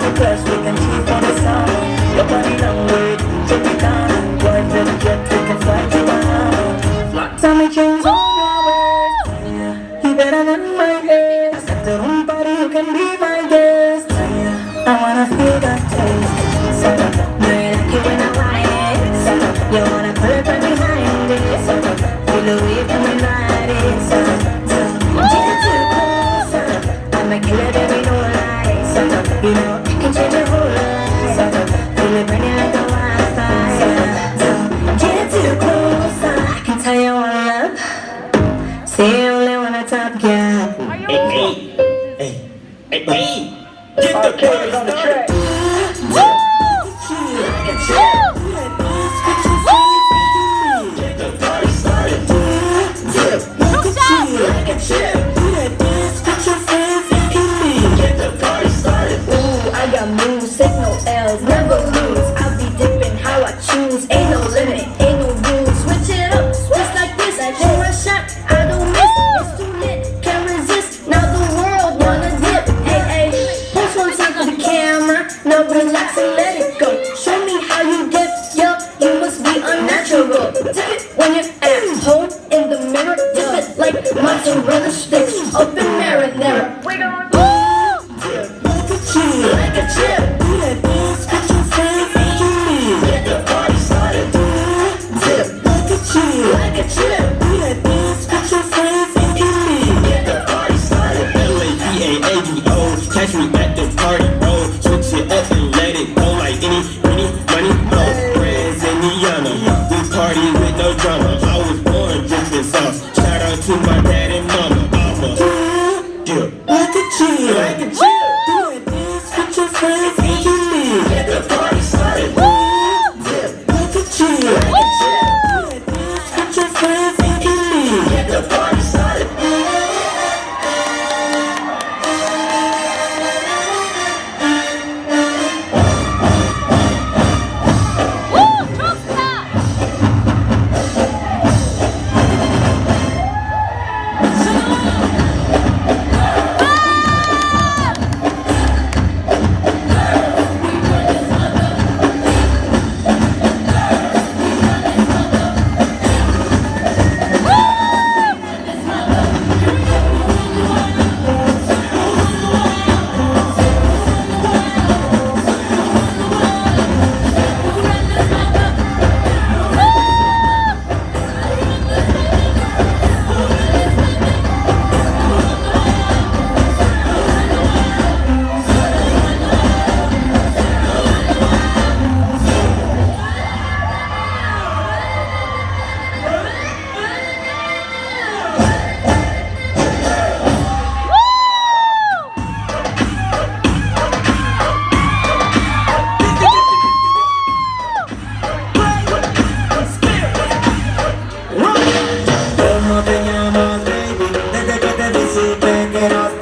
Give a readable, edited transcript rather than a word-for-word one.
the class, we can cheat on the sound. Your body language, take it down. Private jet, we can fly to town. Flat tummy chains on your waist. You better than my ex. At the room party, you can be my guest. I wanna feel that taste. So, do you like it when I whine it? So, you wanna put it right behind it? So, feel the way coming right in. So, get too close. I'ma kill it every no lie. So, you know I can change your whole life. So, feel it burning like a wildfire. So, get too close. I can tell you one love. Say you only want a top girl. Hey, get the party on the track. I got moves, take no L's, never lose. I'll be dipping how I choose. Ain't no limit, ain't no rules. Switch it up, just like this. I take my shot, I don't miss. It's too lit, can't resist. Now the world wanna dip. Hey, post one time for the camera. Now relax and let it go. Show me how you dip, yo. You must be unnatural. Dip it when you're at home in the mirror. Dip it like mozzarella sticks up in marinara. We gon' like a chip. Do that dance, put your friends and you leave. Get the party started. Dip like a chip. Like a chip. Do that dance, put your friends and you leave. Get the party started. LAPAADO, catch me at the party, bro. Switch it up and let it go like any money, oh. Reds and Niana, we party with no drama. I was born dripping sauce. Shout out to my dad and mama. Dip like a chip. Like a chip. Your friends and you leave. Get the party started. Dip like a chip. Like a chip. Put your friends and you leave. Get the party started. ¿Cómo te llamas, baby? Desde que te visité quiero